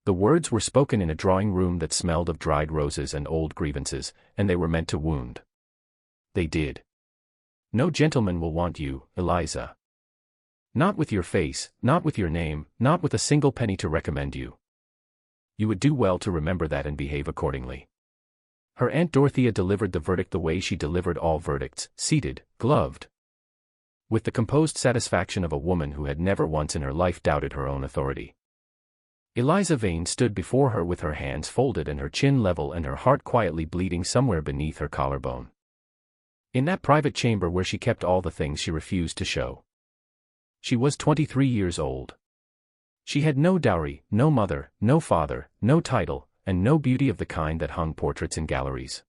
The words were spoken in a drawing room that smelled of dried roses and old grievances, and they were meant to wound. They did. No gentleman will want you, Eliza. Not with your face, not with your name, not with a single penny to recommend you. You would do well to remember that and behave accordingly. Her Aunt Dorothea delivered the verdict the way she delivered all verdicts, seated, gloved. With the composed satisfaction of a woman who had never once in her life doubted her own authority. Eliza Vane stood before her with her hands folded and her chin level and her heart quietly bleeding somewhere beneath her collarbone. In that private chamber where she kept all the things she refused to show. She was 23 years old. She had no dowry, no mother, no father, no title, and no beauty of the kind that hung portraits in galleries.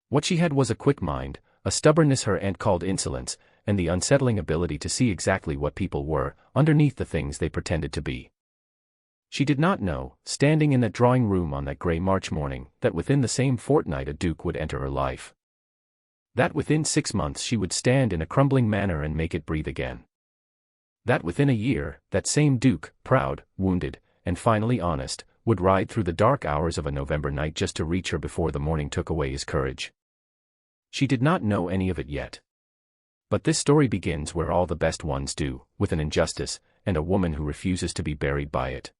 What she had was a quick mind, a stubbornness her aunt called insolence, and the unsettling ability to see exactly what people were, underneath the things they pretended to be. She did not know, standing in that drawing room on that grey March morning, that within the same fortnight a duke would enter her life. That within 6 months she would stand in a crumbling manor and make it breathe again. That within a year, that same duke, proud, wounded, and finally honest, would ride through the dark hours of a November night just to reach her before the morning took away his courage. She did not know any of it yet. But this story begins where all the best ones do, with an injustice, and a woman who refuses to be buried by it.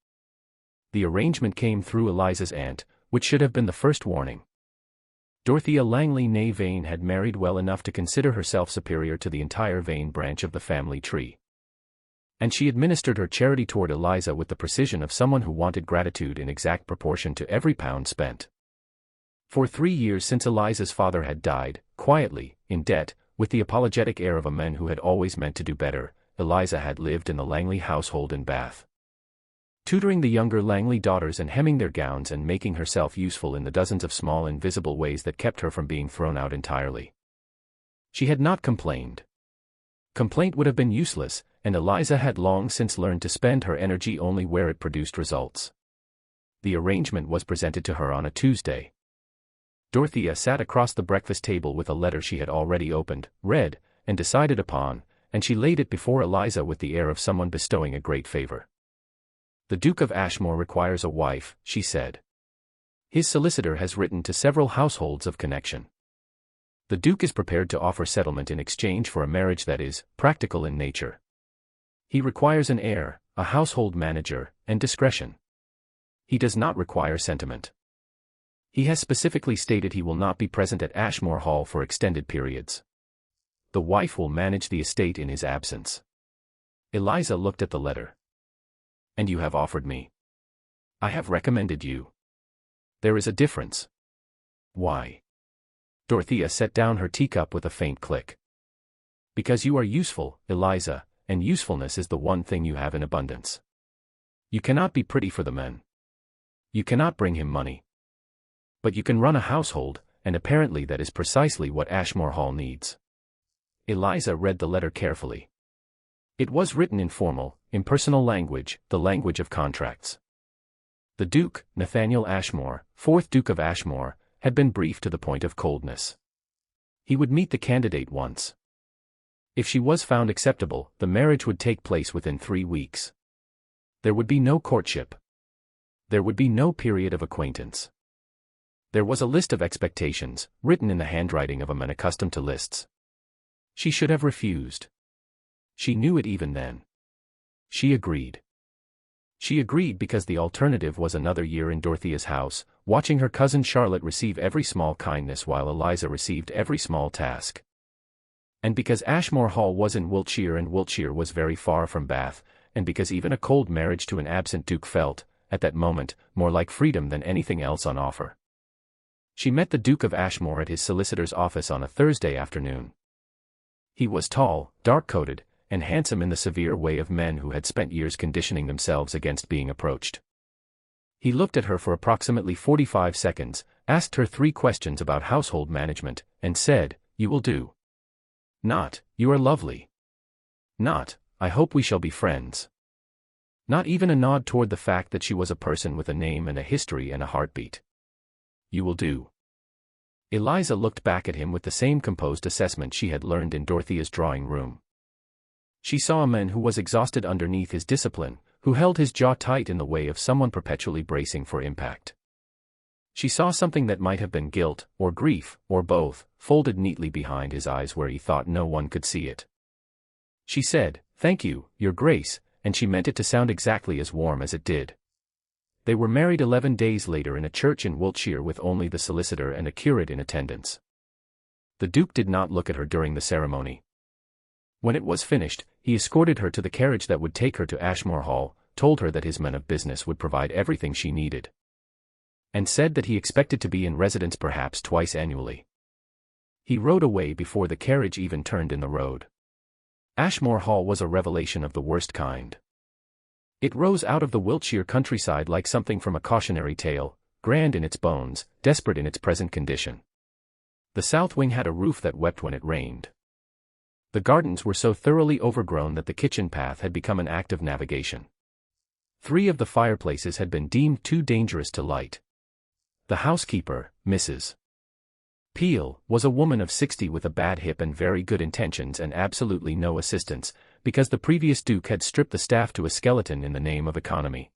The arrangement came through Eliza's aunt, which should have been the first warning. Dorothea Langley née Vane had married well enough to consider herself superior to the entire Vane branch of the family tree. And she administered her charity toward Eliza with the precision of someone who wanted gratitude in exact proportion to every pound spent. For 3 years since Eliza's father had died, quietly, in debt, with the apologetic air of a man who had always meant to do better, Eliza had lived in the Langley household in Bath, tutoring the younger Langley daughters and hemming their gowns and making herself useful in the dozens of small invisible ways that kept her from being thrown out entirely. She had not complained. Complaint would have been useless, and Eliza had long since learned to spend her energy only where it produced results. The arrangement was presented to her on a Tuesday. Dorothea sat across the breakfast table with a letter she had already opened, read, and decided upon, and she laid it before Eliza with the air of someone bestowing a great favor. The Duke of Ashmore requires a wife, she said. His solicitor has written to several households of connection. The Duke is prepared to offer settlement in exchange for a marriage that is practical in nature. He requires an heir, a household manager, and discretion. He does not require sentiment. He has specifically stated he will not be present at Ashmore Hall for extended periods. The wife will manage the estate in his absence. Eliza looked at the letter. And you have offered me. I have recommended you. There is a difference. Why? Dorothea set down her teacup with a faint click. Because you are useful, Eliza, and usefulness is the one thing you have in abundance. You cannot be pretty for the men. You cannot bring him money. But you can run a household, and apparently that is precisely what Ashmore Hall needs. Eliza read the letter carefully. It was written in formal, impersonal language, the language of contracts. The Duke, Nathaniel Ashmore, 4th Duke of Ashmore, had been briefed to the point of coldness. He would meet the candidate once. If she was found acceptable, the marriage would take place within 3 weeks. There would be no courtship. There would be no period of acquaintance. There was a list of expectations, written in the handwriting of a man accustomed to lists. She should have refused. She knew it even then. She agreed. She agreed because the alternative was another year in Dorothea's house, watching her cousin Charlotte receive every small kindness while Eliza received every small task. And because Ashmore Hall was in Wiltshire and Wiltshire was very far from Bath, and because even a cold marriage to an absent duke felt, at that moment, more like freedom than anything else on offer. She met the Duke of Ashmore at his solicitor's office on a Thursday afternoon. He was tall, dark-coated, and handsome in the severe way of men who had spent years conditioning themselves against being approached. He looked at her for approximately 45 seconds, asked her 3 questions about household management, and said, "You will do." Not, "You are lovely." Not, "I hope we shall be friends." Not even a nod toward the fact that she was a person with a name and a history and a heartbeat. "You will do." Eliza looked back at him with the same composed assessment she had learned in Dorothea's drawing room. She saw a man who was exhausted underneath his discipline, who held his jaw tight in the way of someone perpetually bracing for impact. She saw something that might have been guilt, or grief, or both, folded neatly behind his eyes where he thought no one could see it. She said, "Thank you, Your Grace," and she meant it to sound exactly as warm as it did. They were married 11 days later in a church in Wiltshire with only the solicitor and a curate in attendance. The Duke did not look at her during the ceremony. When it was finished, he escorted her to the carriage that would take her to Ashmore Hall, told her that his men of business would provide everything she needed, and said that he expected to be in residence perhaps twice annually. He rode away before the carriage even turned in the road. Ashmore Hall was a revelation of the worst kind. It rose out of the Wiltshire countryside like something from a cautionary tale, grand in its bones, desperate in its present condition. The south wing had a roof that wept when it rained. The gardens were so thoroughly overgrown that the kitchen path had become an act of navigation. 3 of the fireplaces had been deemed too dangerous to light. The housekeeper, Mrs. Peel, was a woman of 60 with a bad hip and very good intentions and absolutely no assistance, because the previous Duke had stripped the staff to a skeleton in the name of economy.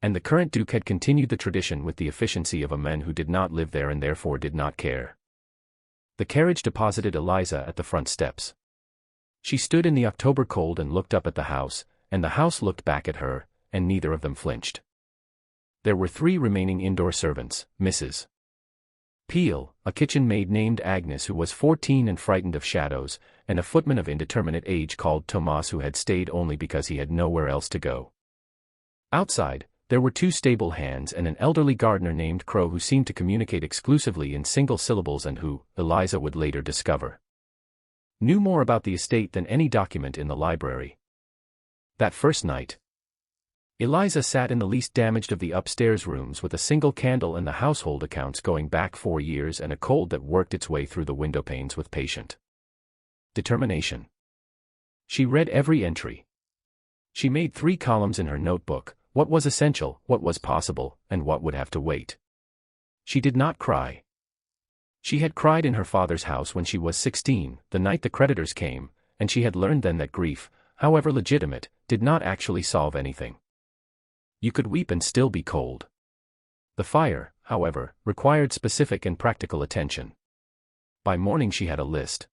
And the current Duke had continued the tradition with the efficiency of a man who did not live there and therefore did not care. The carriage deposited Eliza at the front steps. She stood in the October cold and looked up at the house, and the house looked back at her, and neither of them flinched. There were 3 remaining indoor servants, Mrs. Peel, a kitchen maid named Agnes who was 14 and frightened of shadows, and a footman of indeterminate age called Thomas who had stayed only because he had nowhere else to go. Outside, there were 2 stable hands and an elderly gardener named Crow who seemed to communicate exclusively in single syllables and who, Eliza would later discover, knew more about the estate than any document in the library. That first night, Eliza sat in the least damaged of the upstairs rooms with a single candle and the household accounts going back 4 years and a cold that worked its way through the window panes with patient determination. She read every entry. She made 3 columns in her notebook: what was essential, what was possible, and what would have to wait. She did not cry. She had cried in her father's house when she was 16, the night the creditors came, and she had learned then that grief, however legitimate, did not actually solve anything. You could weep and still be cold. The fire, however, required specific and practical attention. By morning she had a list.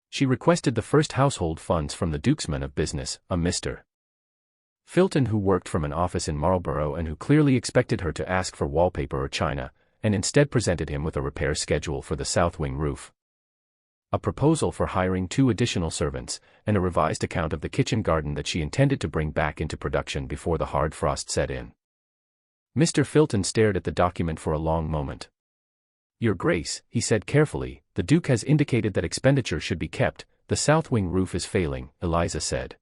She requested the first household funds from the Duke's man of business, a Mr. Filton who worked from an office in Marlborough and who clearly expected her to ask for wallpaper or china, and instead presented him with a repair schedule for the south wing roof, a proposal for hiring 2 additional servants, and a revised account of the kitchen garden that she intended to bring back into production before the hard frost set in. Mr. Filton stared at the document for a long moment. "Your Grace," he said carefully, "the Duke has indicated that expenditure should be kept. The south wing roof is failing," Eliza said.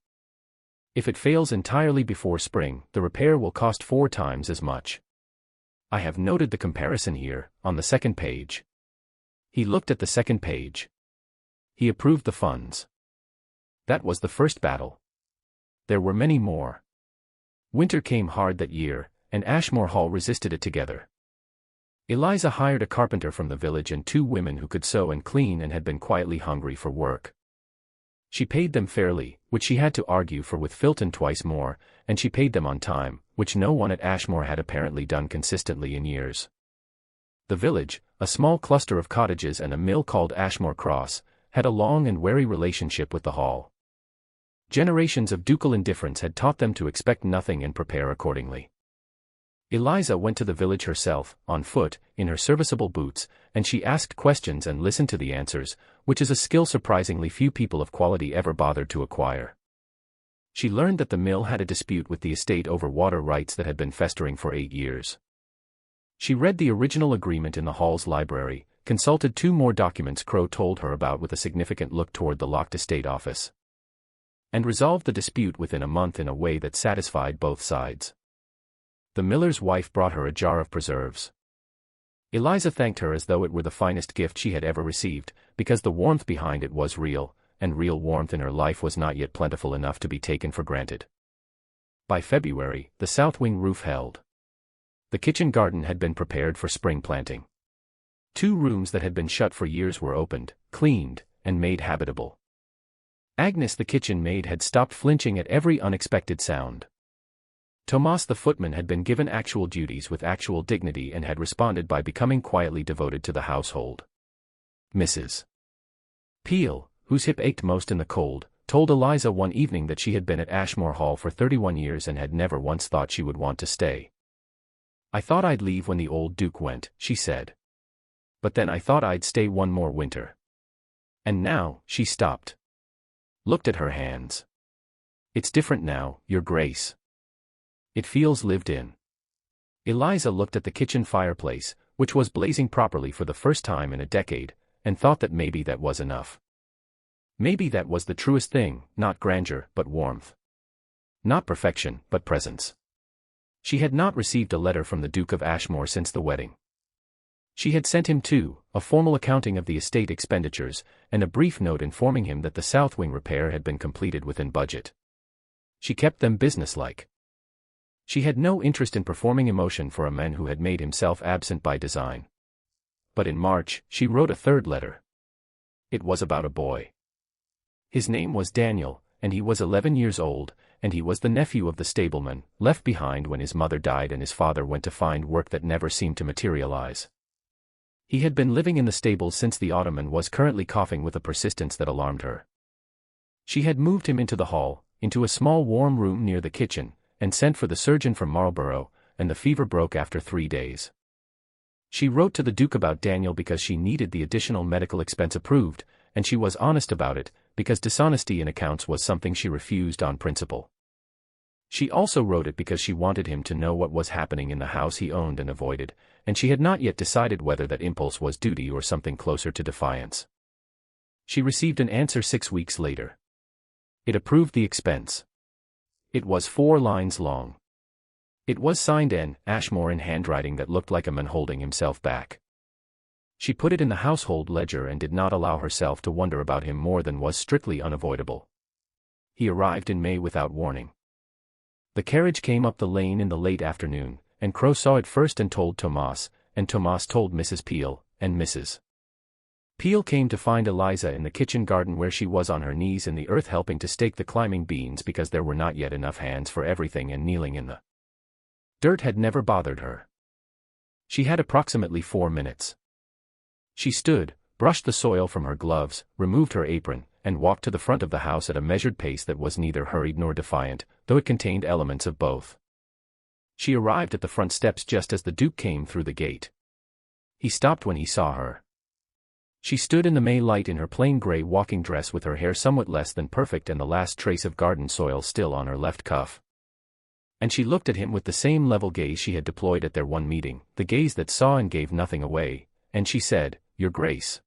"If it fails entirely before spring, the repair will cost 4 times as much. I have noted the comparison here, on the 2nd page." He looked at the 2nd page. He approved the funds. That was the first battle. There were many more. Winter came hard that year, and Ashmore Hall resisted it together. Eliza hired a carpenter from the village and 2 women who could sew and clean and had been quietly hungry for work. She paid them fairly, which she had to argue for with Filton twice more, and she paid them on time, which no one at Ashmore had apparently done consistently in years. The village, a small cluster of cottages and a mill called Ashmore Cross, had a long and wary relationship with the Hall. Generations of ducal indifference had taught them to expect nothing and prepare accordingly. Eliza went to the village herself, on foot, in her serviceable boots, and she asked questions and listened to the answers, which is a skill surprisingly few people of quality ever bothered to acquire. She learned that the mill had a dispute with the estate over water rights that had been festering for 8 years. She read the original agreement in the Hall's library, consulted 2 more documents Crow told her about with a significant look toward the locked estate office, and resolved the dispute within a month in a way that satisfied both sides. The miller's wife brought her a jar of preserves. Eliza thanked her as though it were the finest gift she had ever received, because the warmth behind it was real, and real warmth in her life was not yet plentiful enough to be taken for granted. By February, the south wing roof held. The kitchen garden had been prepared for spring planting. 2 rooms that had been shut for years were opened, cleaned, and made habitable. Agnes the kitchen maid had stopped flinching at every unexpected sound. Tomas the footman had been given actual duties with actual dignity and had responded by becoming quietly devoted to the household. Mrs. Peel, whose hip ached most in the cold, told Eliza one evening that she had been at Ashmore Hall for 31 years and had never once thought she would want to stay. "I thought I'd leave when the old Duke went," she said. "But then I thought I'd stay one more winter." And now, she stopped. Looked at her hands. "It's different now, Your Grace. It feels lived in." Eliza looked at the kitchen fireplace, which was blazing properly for the first time in a decade, and thought that maybe that was enough. Maybe that was the truest thing, not grandeur, but warmth. Not perfection, but presence. She had not received a letter from the Duke of Ashmore since the wedding. She had sent him, too, a formal accounting of the estate expenditures, and a brief note informing him that the south wing repair had been completed within budget. She kept them businesslike. She had no interest in performing emotion for a man who had made himself absent by design. But in March, she wrote a third letter. It was about a boy. His name was Daniel, and he was 11 years old, and he was the nephew of the stableman, left behind when his mother died and his father went to find work that never seemed to materialize. He had been living in the stables since the autumn and was currently coughing with a persistence that alarmed her. She had moved him into the hall, into a small warm room near the kitchen, and sent for the surgeon from Marlborough, and the fever broke after 3 days. She wrote to the Duke about Daniel because she needed the additional medical expense approved, and she was honest about it, because dishonesty in accounts was something she refused on principle. She also wrote it because she wanted him to know what was happening in the house he owned and avoided, and she had not yet decided whether that impulse was duty or something closer to defiance. She received an answer 6 weeks later. It approved the expense. It was 4 lines long. It was signed N. Ashmore in handwriting that looked like a man holding himself back. She put it in the household ledger and did not allow herself to wonder about him more than was strictly unavoidable. He arrived in May without warning. The carriage came up the lane in the late afternoon, and Crow saw it first and told Tomas, and Tomas told Mrs. Peel, and Mrs. Peel came to find Eliza in the kitchen garden where she was on her knees in the earth helping to stake the climbing beans because there were not yet enough hands for everything, and kneeling in the dirt had never bothered her. She had approximately 4 minutes. She stood, brushed the soil from her gloves, removed her apron, and walked to the front of the house at a measured pace that was neither hurried nor defiant, though it contained elements of both. She arrived at the front steps just as the Duke came through the gate. He stopped when he saw her. She stood in the May light in her plain gray walking dress with her hair somewhat less than perfect and the last trace of garden soil still on her left cuff. And she looked at him with the same level gaze she had deployed at their one meeting, the gaze that saw and gave nothing away, and she said, "Your Grace.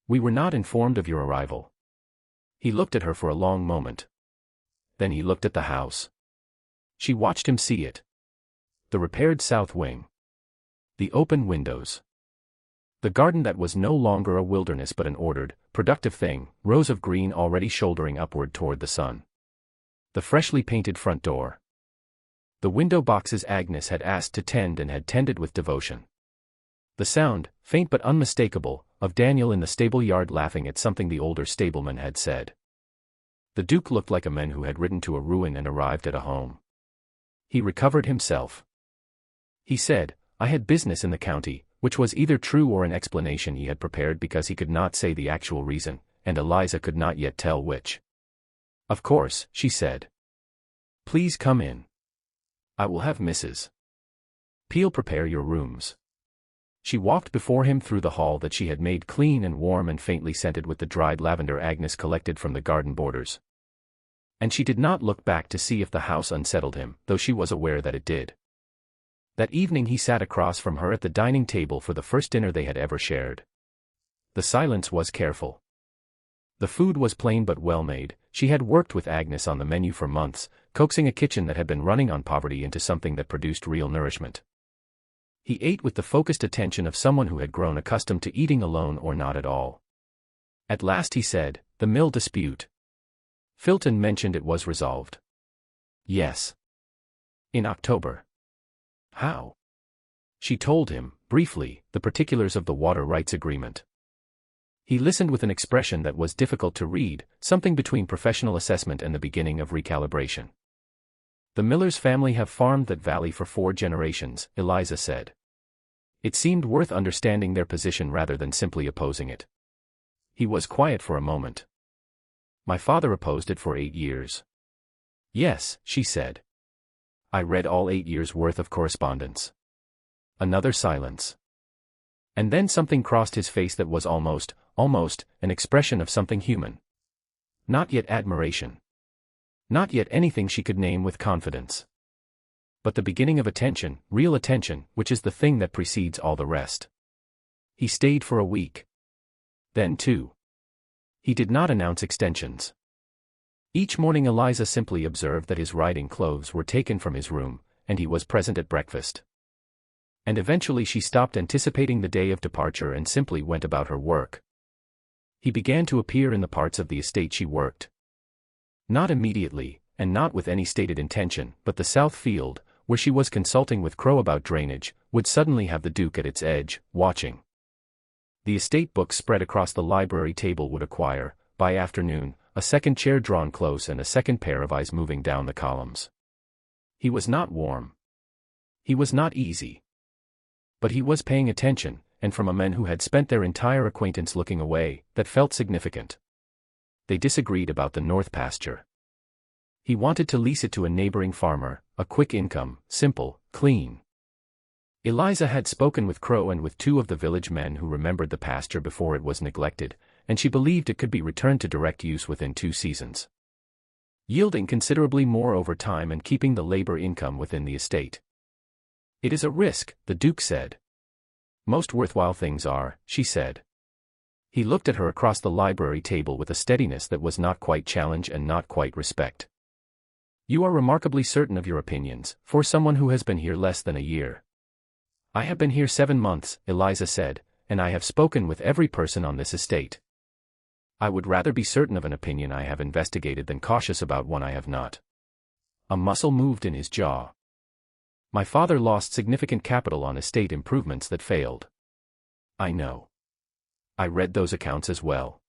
We were not informed of your arrival." He looked at her for a long moment. Then he looked at the house. She watched him see it. The repaired south wing. The open windows. The garden that was no longer a wilderness but an ordered, productive thing, rows of green already shouldering upward toward the sun. The freshly painted front door. The window boxes Agnes had asked to tend and had tended with devotion. The sound, faint but unmistakable, of Daniel in the stable yard laughing at something the older stableman had said. The Duke looked like a man who had ridden to a ruin and arrived at a home. He recovered himself. He said, "I had business in the county," which was either true or an explanation he had prepared because he could not say the actual reason, and Eliza could not yet tell which. "Of course," she said. "Please come in. I will have Mrs. Peel prepare your rooms." She walked before him through the hall that she had made clean and warm and faintly scented with the dried lavender Agnes collected from the garden borders. And she did not look back to see if the house unsettled him, though she was aware that it did. That evening he sat across from her at the dining table for the first dinner they had ever shared. The silence was careful. The food was plain but well made. She had worked with Agnes on the menu for months, coaxing a kitchen that had been running on poverty into something that produced real nourishment. He ate with the focused attention of someone who had grown accustomed to eating alone or not at all. At last he said, "The mill dispute. Filton mentioned it was resolved." "Yes. In October." "How?" She told him, briefly, the particulars of the water rights agreement. He listened with an expression that was difficult to read, something between professional assessment and the beginning of recalibration. The Miller's family have farmed that valley for 4 generations, Eliza said. It seemed worth understanding their position rather than simply opposing it. He was quiet for a moment. My father opposed it for 8 years. Yes, she said. I read all 8 years' worth of correspondence. Another silence. And then something crossed his face that was almost, an expression of something human. Not yet admiration. Not yet anything she could name with confidence. But the beginning of attention, real attention, which is the thing that precedes all the rest. He stayed for a week. Then 2. He did not announce extensions. Each morning Eliza simply observed that his riding clothes were taken from his room, and he was present at breakfast. And eventually she stopped anticipating the day of departure and simply went about her work. He began to appear in the parts of the estate she worked. Not immediately, and not with any stated intention, but the south field, where she was consulting with Crow about drainage, would suddenly have the Duke at its edge, watching. The estate books spread across the library table would acquire, by afternoon, a second chair drawn close and a second pair of eyes moving down the columns. He was not warm. He was not easy. But he was paying attention, and from a man who had spent their entire acquaintance looking away, that felt significant. They disagreed about the north pasture. He wanted to lease it to a neighboring farmer, a quick income, simple, clean. Eliza had spoken with Crow and with 2 of the village men who remembered the pasture before it was neglected, and she believed it could be returned to direct use within 2 seasons. Yielding considerably more over time and keeping the labor income within the estate. It is a risk, the Duke said. Most worthwhile things are, she said. He looked at her across the library table with a steadiness that was not quite challenge and not quite respect. You are remarkably certain of your opinions, for someone who has been here less than a year. I have been here 7 months, Eliza said, and I have spoken with every person on this estate. I would rather be certain of an opinion I have investigated than cautious about one I have not. A muscle moved in his jaw. My father lost significant capital on estate improvements that failed. I know. I read those accounts as well.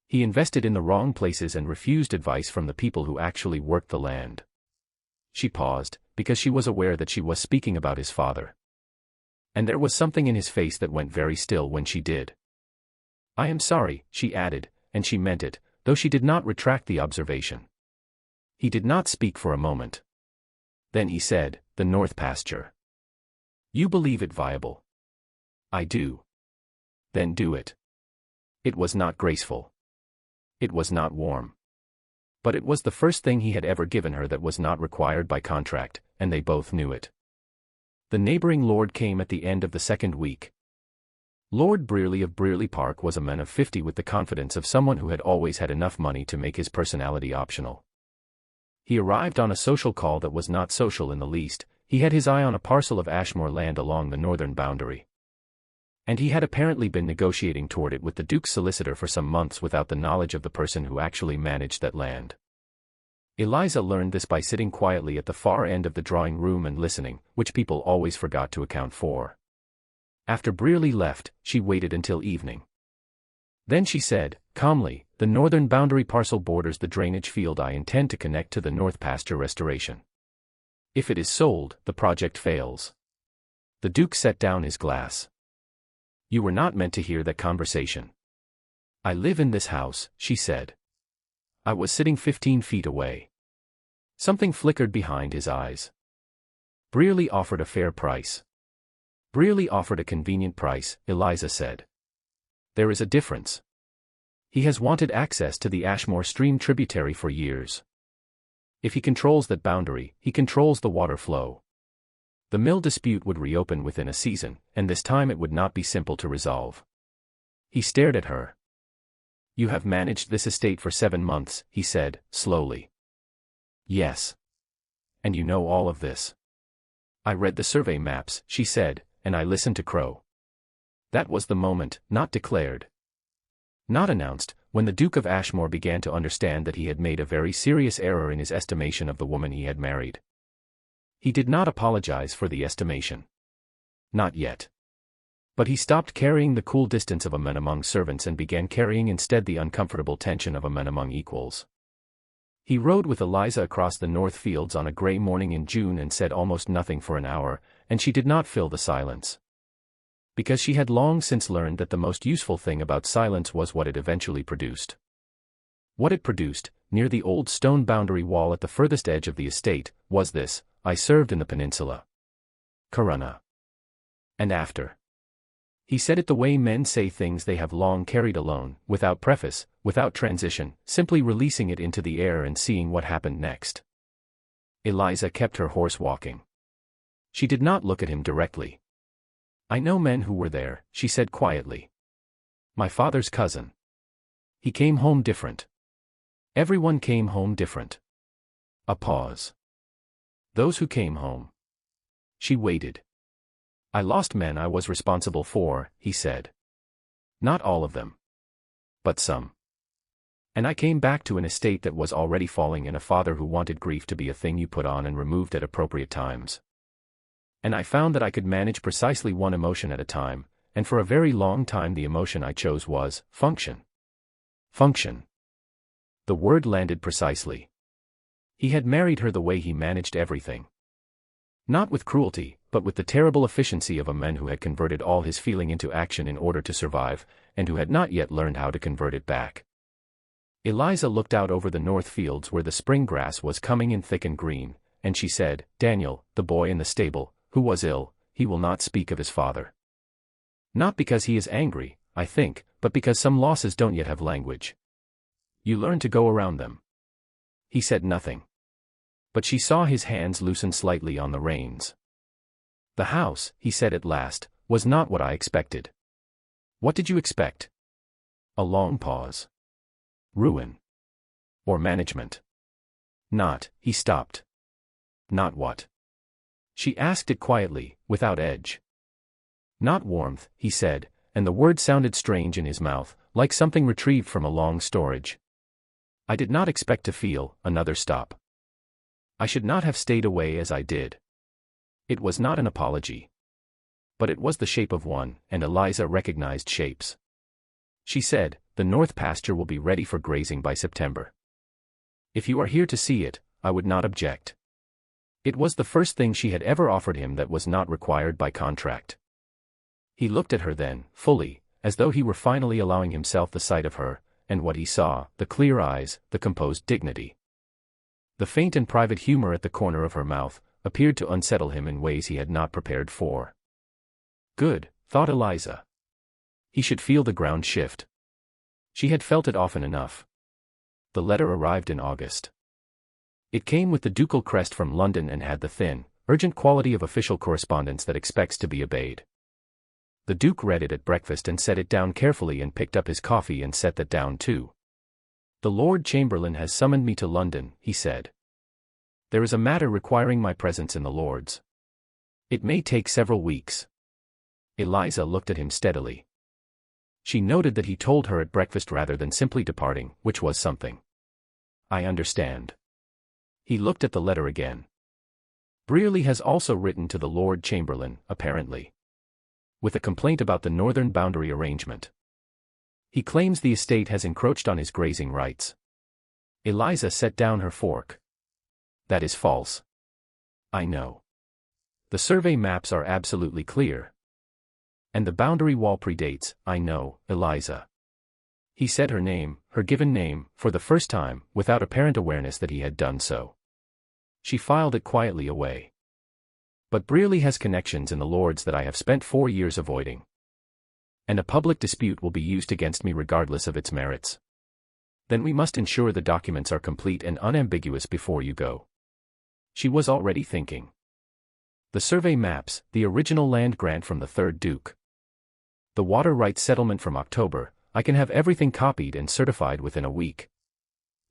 He invested in the wrong places and refused advice from the people who actually worked the land. She paused, because she was aware that she was speaking about his father. And there was something in his face that went very still when she did. I am sorry, she added, and she meant it, though she did not retract the observation. He did not speak for a moment. Then he said, the north pasture. You believe it viable? I do. Then do it. It was not graceful. It was not warm. But it was the first thing he had ever given her that was not required by contract, and they both knew it. The neighboring lord came at the end of the 2nd week. Lord Brearley of Brearley Park was a man of 50 with the confidence of someone who had always had enough money to make his personality optional. He arrived on a social call that was not social in the least. He had his eye on a parcel of Ashmore land along the northern boundary. And he had apparently been negotiating toward it with the Duke's solicitor for some months without the knowledge of the person who actually managed that land. Eliza learned this by sitting quietly at the far end of the drawing room and listening, which people always forgot to account for. After Brearley left, she waited until evening. Then she said, calmly, the northern boundary parcel borders the drainage field I intend to connect to the north pasture restoration. If it is sold, the project fails. The Duke set down his glass. You were not meant to hear that conversation. I live in this house, she said. I was sitting 15 feet away. Something flickered behind his eyes. Brearley offered a fair price. Brearley offered a convenient price, Eliza said. There is a difference. He has wanted access to the Ashmore stream tributary for years. If he controls that boundary, he controls the water flow. The mill dispute would reopen within a season, and this time it would not be simple to resolve. He stared at her. You have managed this estate for 7 months, he said, slowly. Yes. And you know all of this. I read the survey maps, she said, and I listened to Crow. That was the moment, not declared, not announced, when the Duke of Ashmore began to understand that he had made a very serious error in his estimation of the woman he had married. He did not apologize for the estimation. Not yet. But he stopped carrying the cool distance of a man among servants and began carrying instead the uncomfortable tension of a man among equals. He rode with Eliza across the north fields on a gray morning in June and said almost nothing for an hour, and she did not fill the silence. Because she had long since learned that the most useful thing about silence was what it eventually produced. What it produced, near the old stone boundary wall at the furthest edge of the estate, was this: I served in the peninsula. Corunna. And after. He said it the way men say things they have long carried alone, without preface, without transition, simply releasing it into the air and seeing what happened next. Eliza kept her horse walking. She did not look at him directly. I know men who were there, she said quietly. My father's cousin. He came home different. Everyone came home different. A pause. Those who came home. She waited. I lost men I was responsible for, he said. Not all of them. But some. And I came back to an estate that was already falling and a father who wanted grief to be a thing you put on and removed at appropriate times. And I found that I could manage precisely one emotion at a time, and for a very long time the emotion I chose was function. Function. The word landed precisely. He had married her the way he managed everything. Not with cruelty, but with the terrible efficiency of a man who had converted all his feeling into action in order to survive, and who had not yet learned how to convert it back. Eliza looked out over the north fields where the spring grass was coming in thick and green, and she said, Daniel, the boy in the stable, who was ill, he will not speak of his father. Not because he is angry, I think, but because some losses don't yet have language. You learn to go around them. He said nothing. But she saw his hands loosen slightly on the reins. The house, he said at last, was not what I expected. What did you expect? A long pause. Ruin. Or management. Not, he stopped. Not what? She asked it quietly, without edge. Not warmth, he said, and the word sounded strange in his mouth, like something retrieved from a long storage. I did not expect to feel another stop. I should not have stayed away as I did. It was not an apology. But it was the shape of one, and Eliza recognized shapes. She said, the north pasture will be ready for grazing by September. If you are here to see it, I would not object. It was the first thing she had ever offered him that was not required by contract. He looked at her then, fully, as though he were finally allowing himself the sight of her, and what he saw, the clear eyes, the composed dignity. The faint and private humor at the corner of her mouth, appeared to unsettle him in ways he had not prepared for. Good, thought Eliza. He should feel the ground shift. She had felt it often enough. The letter arrived in August. It came with the ducal crest from London and had the thin, urgent quality of official correspondence that expects to be obeyed. The Duke read it at breakfast and set it down carefully and picked up his coffee and set that down too. The Lord Chamberlain has summoned me to London, he said. There is a matter requiring my presence in the Lords. It may take several weeks. Eliza looked at him steadily. She noted that he told her at breakfast rather than simply departing, which was something. I understand. He looked at the letter again. Brearley has also written to the Lord Chamberlain, apparently. With a complaint about the northern boundary arrangement. He claims the estate has encroached on his grazing rights. Eliza set down her fork. That is false. I know. The survey maps are absolutely clear. And the boundary wall predates, I know, Eliza. He said her name, her given name, for the first time, without apparent awareness that he had done so. She filed it quietly away. But Brearley has connections in the Lords that I have spent 4 years avoiding. And a public dispute will be used against me regardless of its merits. Then we must ensure the documents are complete and unambiguous before you go. She was already thinking. The survey maps, the original land grant from the 3rd Duke. The water rights settlement from October, I can have everything copied and certified within a week.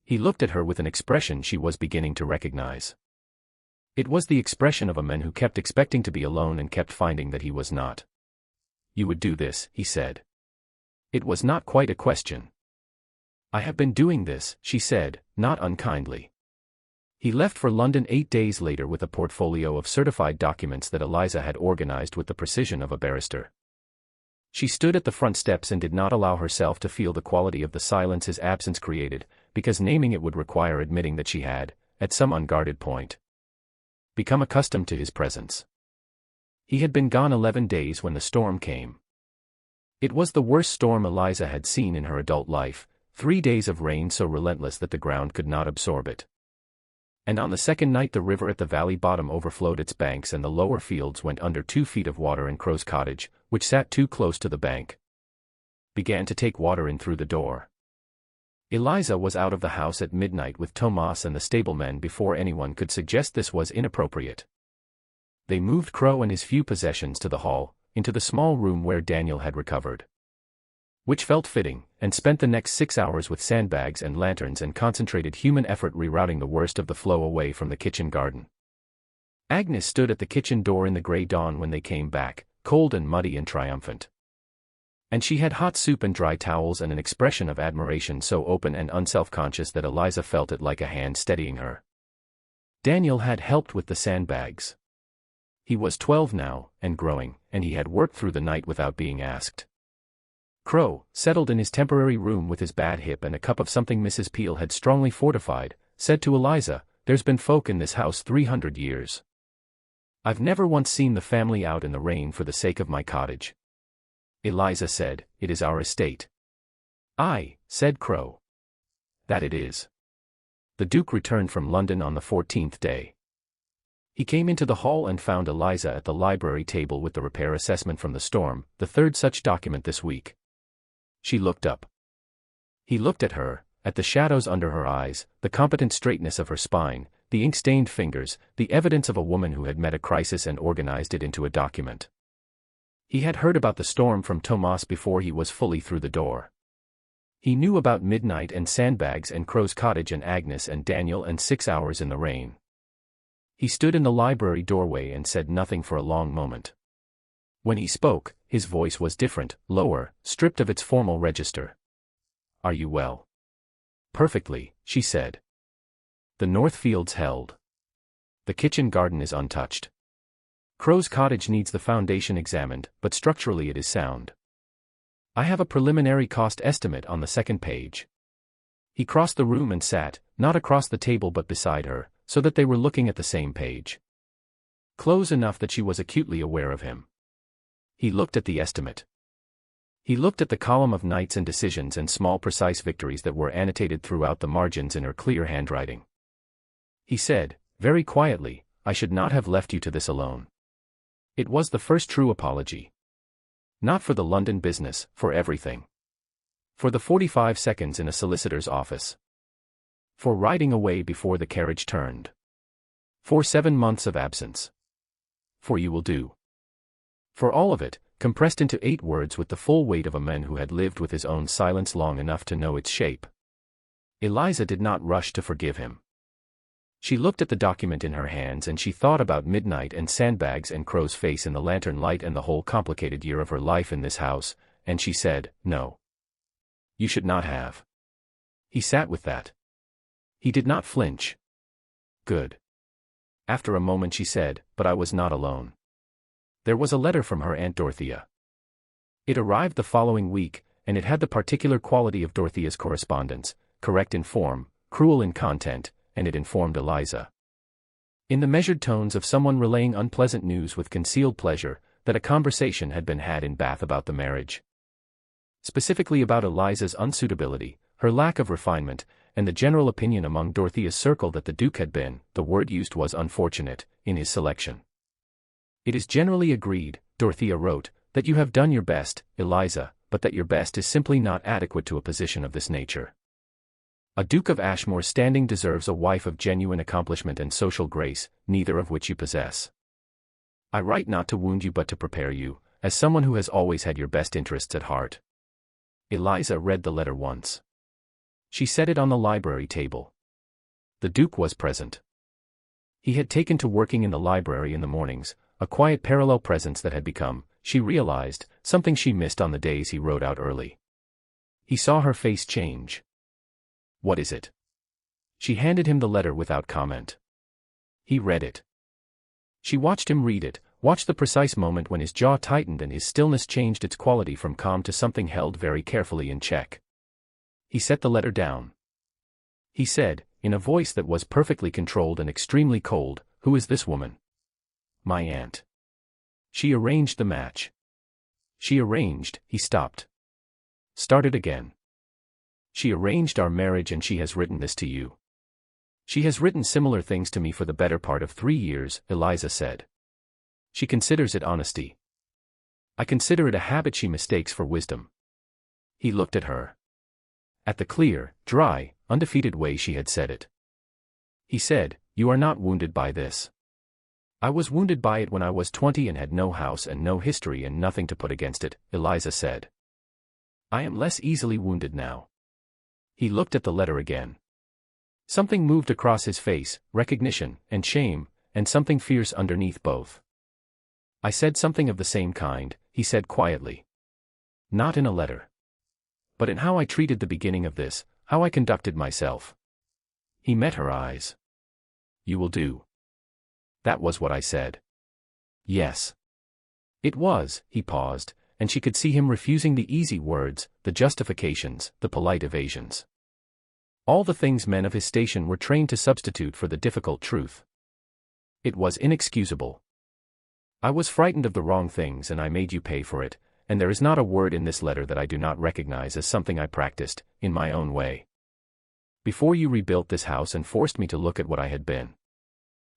He looked at her with an expression she was beginning to recognize. It was the expression of a man who kept expecting to be alone and kept finding that he was not. You would do this, he said. It was not quite a question. I have been doing this, she said, not unkindly. He left for London 8 days later with a portfolio of certified documents that Eliza had organized with the precision of a barrister. She stood at the front steps and did not allow herself to feel the quality of the silence his absence created, because naming it would require admitting that she had, at some unguarded point, become accustomed to his presence. He had been gone 11 days when the storm came. It was the worst storm Eliza had seen in her adult life, 3 days of rain so relentless that the ground could not absorb it. And on the second night the river at the valley bottom overflowed its banks and the lower fields went under 2 feet of water, and Crow's cottage, which sat too close to the bank, began to take water in through the door. Eliza was out of the house at midnight with Tomas and the stablemen before anyone could suggest this was inappropriate. They moved Crow and his few possessions to the hall, into the small room where Daniel had recovered, which felt fitting, and spent the next 6 hours with sandbags and lanterns and concentrated human effort rerouting the worst of the flow away from the kitchen garden. Agnes stood at the kitchen door in the grey dawn when they came back, cold and muddy and triumphant. And she had hot soup and dry towels and an expression of admiration so open and unself-conscious that Eliza felt it like a hand steadying her. Daniel had helped with the sandbags. He was 12 now, and growing, and he had worked through the night without being asked. Crow, settled in his temporary room with his bad hip and a cup of something Mrs. Peel had strongly fortified, said to Eliza, "There's been folk in this house 300 years. I've never once seen the family out in the rain for the sake of my cottage." Eliza said, "It is our estate." "Aye," said Crow. "That it is." The Duke returned from London on the 14th day. He came into the hall and found Eliza at the library table with the repair assessment from the storm, the third such document this week. She looked up. He looked at her, at the shadows under her eyes, the competent straightness of her spine, the ink-stained fingers, the evidence of a woman who had met a crisis and organized it into a document. He had heard about the storm from Tomas before he was fully through the door. He knew about midnight and sandbags and Crow's cottage and Agnes and Daniel and 6 hours in the rain. He stood in the library doorway and said nothing for a long moment. When he spoke, his voice was different, lower, stripped of its formal register. "Are you well?" "Perfectly," she said. "The north fields held. The kitchen garden is untouched. Crow's cottage needs the foundation examined, but structurally it is sound. I have a preliminary cost estimate on the second page." He crossed the room and sat, not across the table but beside her, so that they were looking at the same page. Close enough that she was acutely aware of him. He looked at the estimate. He looked at the column of nights and decisions and small precise victories that were annotated throughout the margins in her clear handwriting. He said, very quietly, "I should not have left you to this alone." It was the first true apology. Not for the London business, for everything. For the 45 seconds in a solicitor's office. For riding away before the carriage turned. For 7 months of absence. For "you will do." For all of it, compressed into 8 words with the full weight of a man who had lived with his own silence long enough to know its shape. Eliza did not rush to forgive him. She looked at the document in her hands and she thought about midnight and sandbags and Crow's face in the lantern light and the whole complicated year of her life in this house, and she said, "No. You should not have." He sat with that. He did not flinch. "Good." After a moment she said, "But I was not alone." There was a letter from her Aunt Dorothea. It arrived the following week, and it had the particular quality of Dorothea's correspondence, correct in form, cruel in content, and it informed Eliza, in the measured tones of someone relaying unpleasant news with concealed pleasure, that a conversation had been had in Bath about the marriage. Specifically about Eliza's unsuitability, her lack of refinement, and the general opinion among Dorothea's circle that the Duke had been, the word used was unfortunate, in his selection. "It is generally agreed," Dorothea wrote, "that you have done your best, Eliza, but that your best is simply not adequate to a position of this nature. A Duke of Ashmore's standing deserves a wife of genuine accomplishment and social grace, neither of which you possess. I write not to wound you but to prepare you, as someone who has always had your best interests at heart." Eliza read the letter once. She set it on the library table. The Duke was present. He had taken to working in the library in the mornings, a quiet parallel presence that had become, she realized, something she missed on the days he rode out early. He saw her face change. "What is it?" She handed him the letter without comment. He read it. She watched him read it, watched the precise moment when his jaw tightened and his stillness changed its quality from calm to something held very carefully in check. He set the letter down. He said, in a voice that was perfectly controlled and extremely cold, "Who is this woman?" "My aunt. She arranged the match." "She arranged," he stopped. Started again. "She arranged our marriage and she has written this to you." "She has written similar things to me for the better part of 3 years," Eliza said. "She considers it honesty. I consider it a habit she mistakes for wisdom." He looked at her. At the clear, dry, undefeated way she had said it. He said, "You are not wounded by this." "I was wounded by it when I was 20 and had no house and no history and nothing to put against it," Eliza said. "I am less easily wounded now." He looked at the letter again. Something moved across his face, recognition, and shame, and something fierce underneath both. "I said something of the same kind," he said quietly. "Not in a letter. But in how I treated the beginning of this, how I conducted myself." He met her eyes. "You will do." "That was what I said." "Yes." It was. He paused, and she could see him refusing the easy words, the justifications, the polite evasions. All the things men of his station were trained to substitute for the difficult truth. It was inexcusable. "I was frightened of the wrong things and I made you pay for it, and there is not a word in this letter that I do not recognize as something I practiced, in my own way. Before you rebuilt this house and forced me to look at what I had been."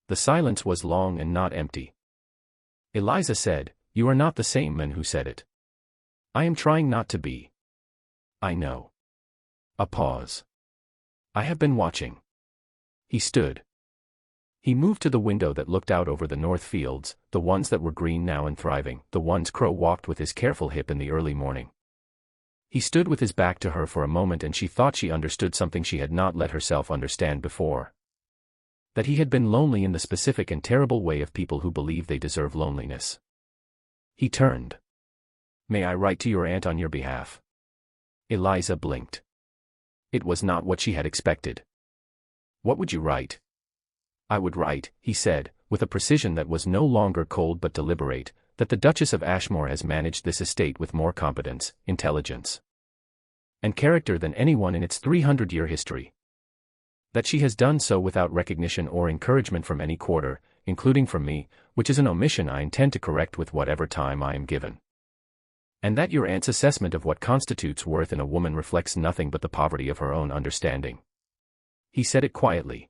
The silence was long and not empty. Eliza said, "You are not the same man who said it." "I am trying not to be." "I know." A pause. "I have been watching." He stood. He moved to the window that looked out over the north fields, the ones that were green now and thriving, the ones Crow walked with his careful hip in the early morning. He stood with his back to her for a moment and she thought she understood something she had not let herself understand before. That he had been lonely in the specific and terrible way of people who believe they deserve loneliness. He turned. "May I write to your aunt on your behalf?" Eliza blinked. It was not what she had expected. "What would you write?" "I would write," he said, with a precision that was no longer cold but deliberate, "that the Duchess of Ashmore has managed this estate with more competence, intelligence, and character than anyone in its 300-year history. That she has done so without recognition or encouragement from any quarter, including from me, which is an omission I intend to correct with whatever time I am given. And that your aunt's assessment of what constitutes worth in a woman reflects nothing but the poverty of her own understanding." He said it quietly.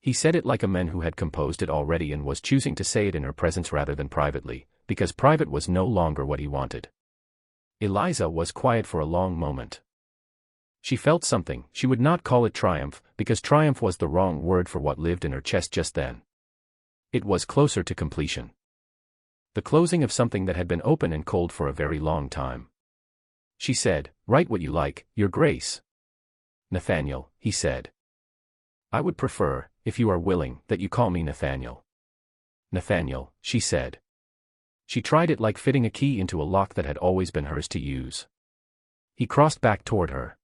He said it like a man who had composed it already and was choosing to say it in her presence rather than privately, because private was no longer what he wanted. Eliza was quiet for a long moment. She felt something. She would not call it triumph, because triumph was the wrong word for what lived in her chest just then. It was closer to completion. The closing of something that had been open and cold for a very long time. She said, "Write what you like, Your Grace." "Nathaniel," he said. "I would prefer, if you are willing, that you call me Nathaniel." "Nathaniel," she said. She tried it like fitting a key into a lock that had always been hers to use. He crossed back toward her.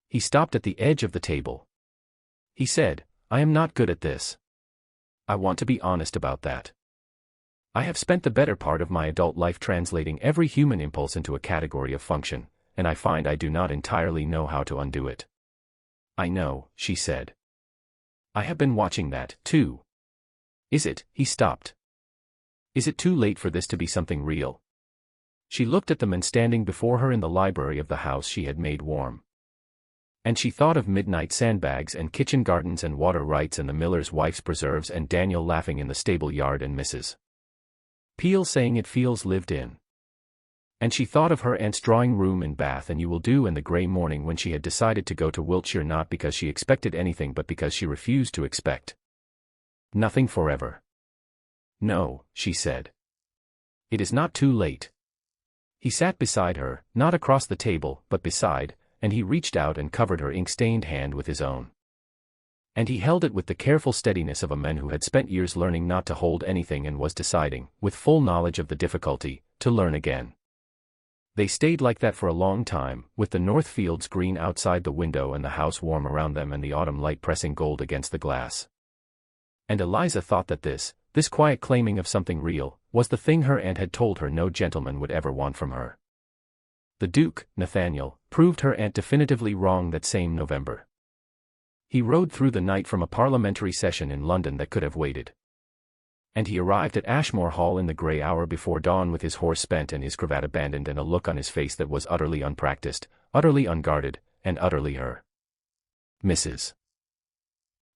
He stopped at the edge of the table. He said, "I am not good at this. I want to be honest about that. I have spent the better part of my adult life translating every human impulse into a category of function, and I find I do not entirely know how to undo it." "I know," she said. "I have been watching that, too." "Is it?" He stopped. "Is it too late for this to be something real?" She looked at the men standing before her in the library of the house she had made warm. And she thought of midnight sandbags and kitchen gardens and water rights and the miller's wife's preserves and Daniel laughing in the stable yard and Mrs. Peel saying it feels lived in. And she thought of her aunt's drawing room in Bath and You Will Do and the grey morning when she had decided to go to Wiltshire not because she expected anything but because she refused to expect nothing forever. "No," she said. "It is not too late." He sat beside her, not across the table, but beside, and he reached out and covered her ink-stained hand with his own. And he held it with the careful steadiness of a man who had spent years learning not to hold anything and was deciding, with full knowledge of the difficulty, to learn again. They stayed like that for a long time, with the north fields green outside the window and the house warm around them and the autumn light pressing gold against the glass. And Eliza thought that this quiet claiming of something real, was the thing her aunt had told her no gentleman would ever want from her. The Duke, Nathaniel, proved her aunt definitively wrong that same November. He rode through the night from a parliamentary session in London that could have waited. And he arrived at Ashmore Hall in the grey hour before dawn with his horse spent and his cravat abandoned and a look on his face that was utterly unpracticed, utterly unguarded, and utterly her. Mrs.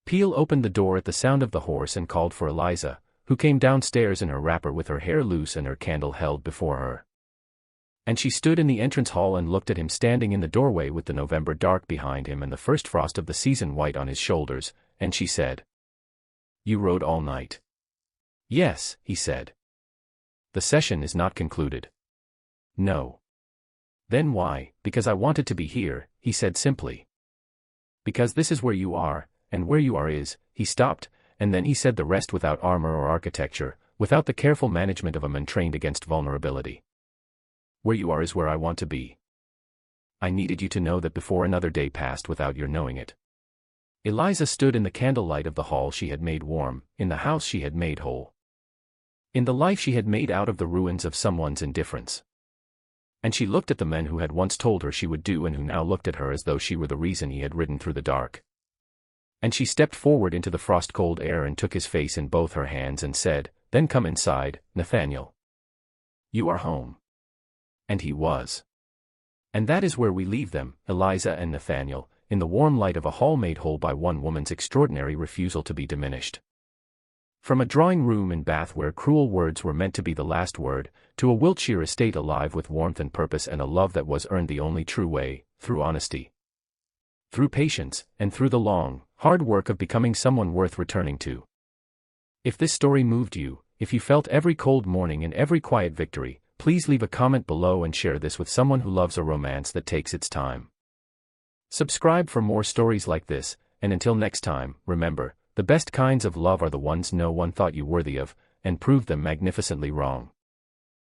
Peel opened the door at the sound of the horse and called for Eliza, who came downstairs in her wrapper with her hair loose and her candle held before her. And she stood in the entrance hall and looked at him standing in the doorway with the November dark behind him and the first frost of the season white on his shoulders, and she said, "You rode all night." "Yes," he said. "The session is not concluded." "No." "Then why?" "Because I wanted to be here," he said simply. "Because this is where you are, and where you are is," he stopped, and then he said the rest without armor or architecture, without the careful management of a man trained against vulnerability. "Where you are is where I want to be. I needed you to know that before another day passed without your knowing it." Eliza stood in the candlelight of the hall she had made warm, in the house she had made whole, in the life she had made out of the ruins of someone's indifference. And she looked at the men who had once told her she would do and who now looked at her as though she were the reason he had ridden through the dark. And she stepped forward into the frost-cold air and took his face in both her hands and said, "Then come inside, Nathaniel. You are home." And he was. And that is where we leave them, Eliza and Nathaniel, in the warm light of a hall made whole by one woman's extraordinary refusal to be diminished. From a drawing-room in Bath where cruel words were meant to be the last word, to a Wiltshire estate alive with warmth and purpose and a love that was earned the only true way, through honesty, through patience, and through the long, hard work of becoming someone worth returning to. If this story moved you, if you felt every cold morning and every quiet victory, please leave a comment below and share this with someone who loves a romance that takes its time. Subscribe for more stories like this, and until next time, remember, the best kinds of love are the ones no one thought you worthy of, and proved them magnificently wrong.